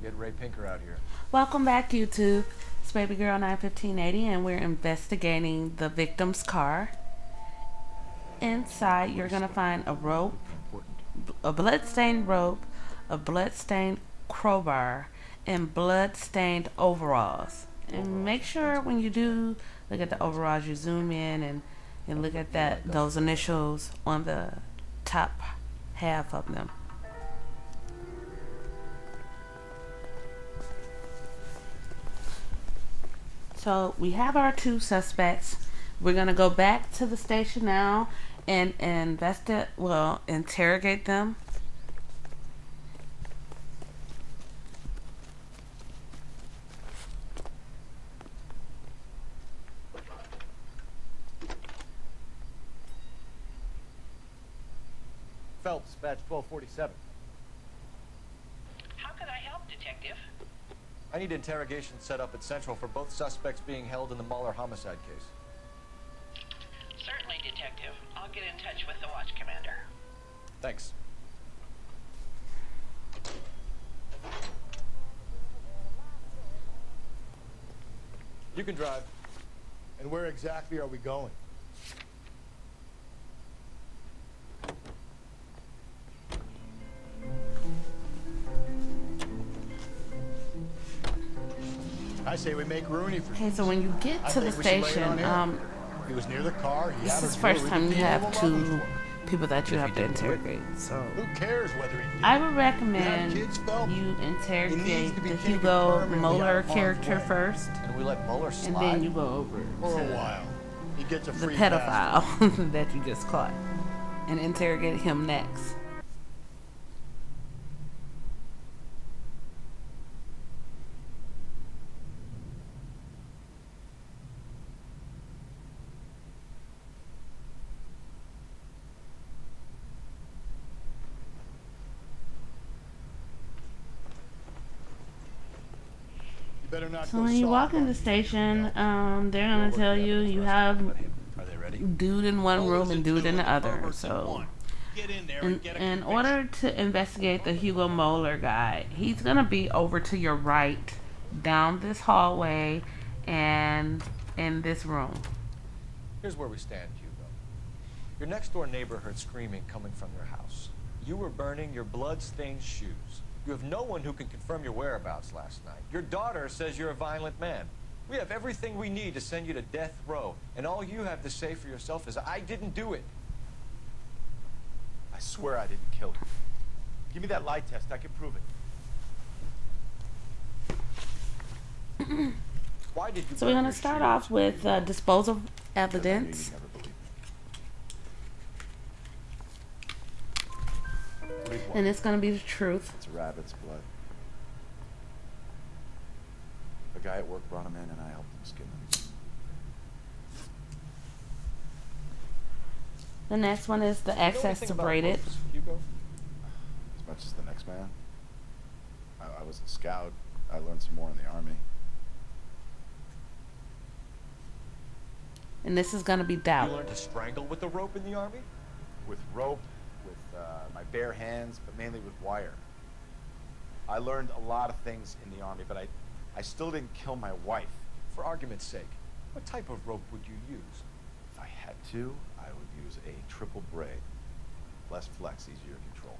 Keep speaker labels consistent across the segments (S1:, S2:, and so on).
S1: Get Ray Pinker out here.
S2: Welcome back, YouTube. It's Baby Girl 91580, and we're investigating the victim's car. Inside, you're gonna find a rope, a blood-stained rope, a blood-stained crowbar, and blood-stained overalls. And make sure when you do look at the overalls, you zoom in and look at those initials on the top half of them. So we have our two suspects. We're gonna go back to the station now and interrogate them.
S1: Phelps, badge 1247.
S3: How can I help, Detective?
S1: I need interrogation set up at Central for both suspects being held in the Muller homicide case.
S3: Certainly, Detective. I'll get in touch with the watch commander.
S1: Thanks. You can drive.
S4: And where exactly are we going? I say we make Rooney for.
S2: Okay, so when you get to the station,
S4: he was near the car.
S2: this is the first time you have two people that you have to interrogate. So
S4: Who cares whether he did?
S2: I would recommend
S4: kids, Phelps.
S2: you
S4: He
S2: interrogate
S4: needs to be
S2: the
S4: taken
S2: Hugo
S4: permanently
S2: Moeller
S4: out of harm's
S2: character
S4: way.
S2: first,
S1: And we let Muller slide.
S2: and then you go over
S4: For a
S2: to
S4: while. He gets a
S2: the
S4: free pass.
S2: pedophile that you just caught and interrogate him next.
S4: You better not
S2: So
S4: go
S2: when you
S4: soft
S2: walk in
S4: on
S2: the
S4: me.
S2: station, they're gonna tell you you have
S4: Are they ready?
S2: dude in one room and dude in the other. So
S4: Get in there
S2: in order to investigate the Hugo Moeller guy, he's gonna be over to your right, down this hallway, and in this room.
S1: Here's where we stand, Hugo. Your next-door neighbor heard screaming coming from your house. You were burning your blood-stained shoes. You have no one who can confirm your whereabouts last night. Your daughter says you're a violent man. We have everything we need to send you to death row, and all you have to say for yourself is, I didn't do it.
S4: I swear I didn't kill him. Give me that lie test. I can prove it.
S1: Why did you
S2: So we're
S1: burn
S2: gonna
S1: your
S2: start
S1: shoes?
S2: off with disposal evidence. And it's gonna be the truth.
S5: It's a rabbit's blood. A guy at work brought him in and I helped him skin him.
S2: The next one is the
S1: You know
S2: access
S1: anything
S2: to
S1: about
S2: braided.
S1: ropes, Hugo?
S5: As much as the next man. I was a scout. I learned some more in the army.
S2: And this is gonna be
S1: You
S2: doubt.
S1: learned to strangle with the rope in the army?
S5: With rope, with my bare hands, but mainly with wire. I learned a lot of things in the army, but I still didn't kill my wife.
S1: For argument's sake, what type of rope would you use?
S5: If I had to, I would use a triple braid. Less flex, easier control.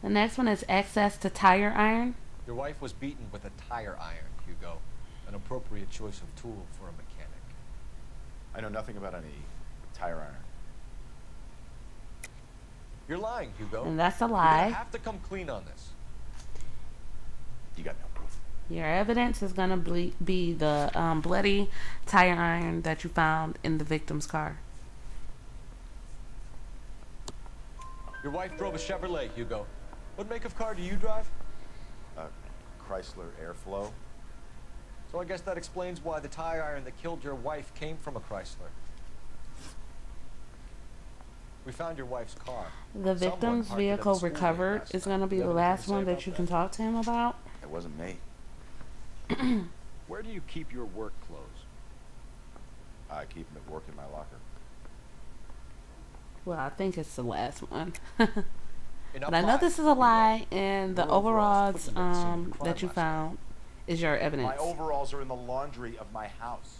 S2: The next one is access to tire iron.
S1: Your wife was beaten with a tire iron, Hugo. An appropriate choice of tool for a mechanic.
S5: I know nothing about any tire iron.
S1: You're lying, Hugo.
S2: And that's a
S1: You're
S2: lie.
S1: gonna have to come clean on this.
S5: You got no proof.
S2: Your evidence is gonna be the bloody tire iron that you found in the victim's car.
S1: Your wife drove a Chevrolet, Hugo. What make of car do you drive?
S5: Chrysler Airflow.
S1: So I guess that explains why the tire iron that killed your wife came from a Chrysler. We found your wife's car.
S2: The victim's
S1: parked it at the
S2: vehicle
S1: school gate
S2: recovered
S1: last
S2: is
S1: night.
S2: going to be
S1: You
S2: the
S1: have anything
S2: last
S1: to say
S2: one
S1: about
S2: that you
S1: that?
S2: can talk to him about.
S5: It wasn't me.
S6: Where do you keep your work clothes?
S5: I keep them at work in my locker.
S2: Well, I think it's the last one.
S1: Enough
S2: But I know
S1: lies,
S2: this is a
S1: Hugo.
S2: lie, and the
S1: Your overalls
S2: overalls
S1: put you at the scene of the crime
S2: that you
S1: last night.
S2: found is your evidence.
S5: My overalls are in the laundry of my house.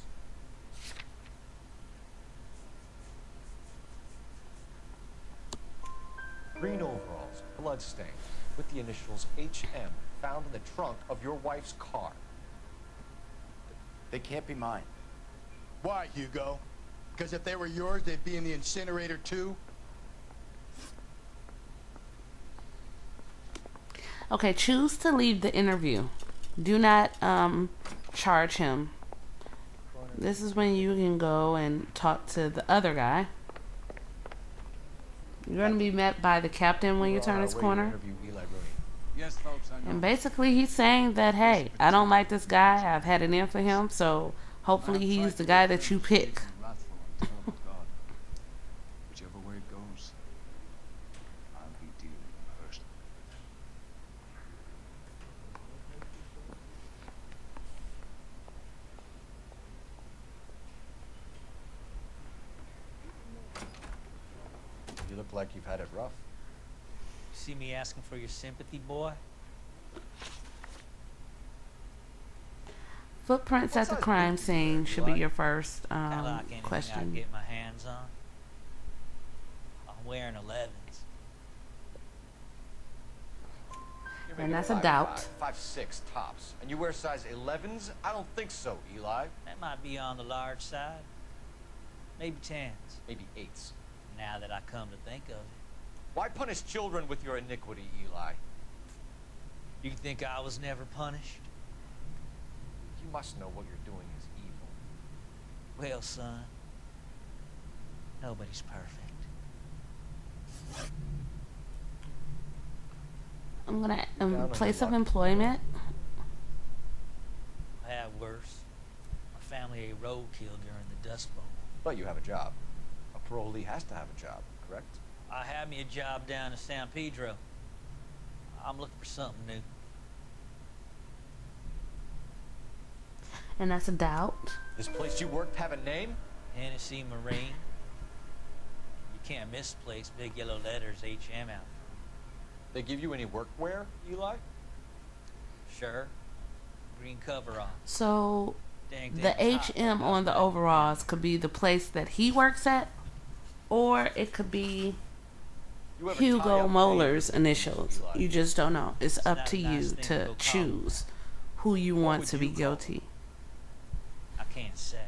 S1: Green overalls, bloodstained, with the initials HM found in the trunk of your wife's car.
S5: They can't be mine.
S7: Why, Hugo? Because if they were yours, they'd be in the incinerator too?
S2: Okay, choose to leave the interview. Do not charge him. This is when you can go and talk to the other guy. You're going to be met by the captain when you turn this corner.
S1: Interview Eli Rooney.
S8: Yes, folks, I know.
S2: And basically he's saying that, hey, I don't like this guy. I've had it in for him, so hopefully he's the guy that you pick.
S8: Whichever way it goes, I'll be dealing first.
S1: You look like you've had it rough.
S9: See me asking for your sympathy, boy?
S2: Footprints at the crime scene should be your first
S9: Kinda like anything I can
S2: question.
S9: get my hands on. I'm wearing 11s.
S1: You're
S2: And
S1: maybe
S2: that's a
S1: 5'5",
S2: doubt.
S1: 5'6" tops. And you wear size 11s? I don't think so, Eli.
S9: That might be on the large side. Maybe 10s.
S1: Maybe 8s.
S9: Now that I come to think of it.
S1: Why punish children with your iniquity, Eli?
S9: You think I was never punished?
S1: You must know what you're doing is evil.
S9: Well, son, nobody's perfect.
S2: I'm gonna
S1: Down on
S2: place
S1: your
S2: of
S1: luck.
S2: employment.
S9: I had worse. My family ate roadkill during the Dust Bowl.
S1: But you have a job. A parolee has to have a job, correct?
S9: I had me a job down in San Pedro. I'm looking for something new.
S2: And that's a doubt.
S1: This place you worked have a name?
S9: Hennessy Marine. You can't misplace big yellow letters HM out.
S1: They give you any workwear, Eli?
S9: Sure. Green cover on.
S2: So
S9: Dang
S2: the
S9: thing was hot.
S2: HM on the overalls could be the place that he works at, or it could be
S1: You have a
S2: Hugo
S1: tie-up
S2: Moeller's
S1: name,
S2: initials.
S1: Eli.
S2: You just don't know. It's up
S9: not
S2: to
S9: a nice
S2: you
S9: thing to
S2: to
S9: go
S2: choose who you want
S1: would
S2: to be
S1: you call
S2: guilty.
S9: I can't say.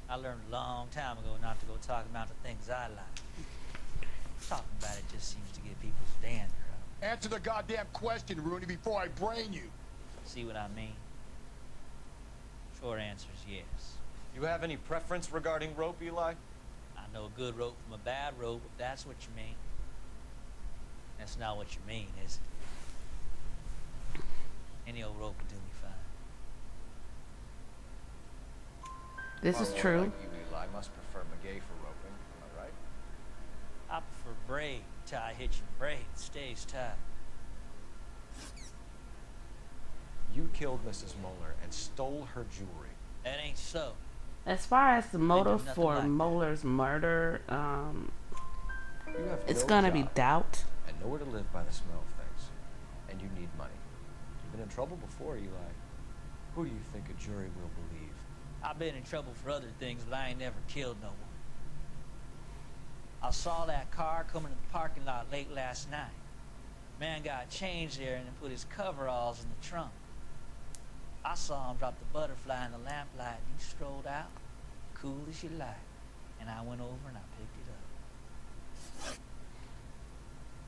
S9: I learned a long time ago not to go talking about the things I like. Talking about it just seems to get people's dander up.
S7: Answer the goddamn question, Rooney, before I brain you.
S9: See what I mean? Short answer is yes.
S1: You have any preference regarding rope, Eli?
S9: I know a good rope from a bad rope, if that's what you mean. That's not what you mean, is it? Any old rope will do me fine.
S2: This is
S1: Well,
S2: true.
S1: Like you, Eli, must prefer McGay for roping. Am I right?
S9: I prefer braid, tie, hitch, and braid. Stays tight.
S1: You killed Mrs. Moeller and stole her jewelry.
S9: That ain't so.
S2: As far as the motive
S9: nothing
S2: for
S9: like that.
S2: Moeller's murder,
S1: You have
S2: it's
S1: no
S2: gonna be
S1: job
S2: doubt.
S1: and nowhere to live by the smell of things. And you need money. You've been in trouble before, Eli. Who do you think a jury will believe?
S9: I've been in trouble for other things, but I ain't never killed no one. I saw that car coming to the parking lot late last night. Man got changed there and then put his coveralls in the trunk. I saw him drop the butterfly in the lamplight and he strolled out, cool as you like. And I went over and I picked it up.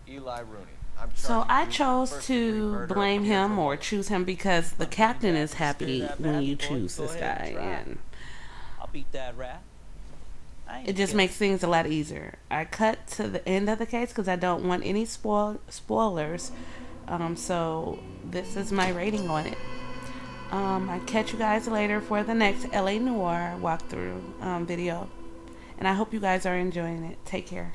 S1: Eli Rooney. I'm
S2: So
S1: charging
S2: I
S1: you
S2: chose
S1: first-degree
S2: to
S1: murder
S2: blame
S1: of
S2: him
S1: Pietro
S2: or
S1: Moeller.
S2: choose him because the captain is happy when you choose
S9: Go
S2: this
S9: ahead
S2: guy,
S9: and try.
S2: and
S9: I'll beat that rat. I ain't
S2: it just
S9: killed
S2: makes things a lot easier. I cut to the end of the case because I don't want any spoilers. So this is my rating on it. I catch you guys later for the next LA Noire walkthrough video, and I hope you guys are enjoying it. Take care.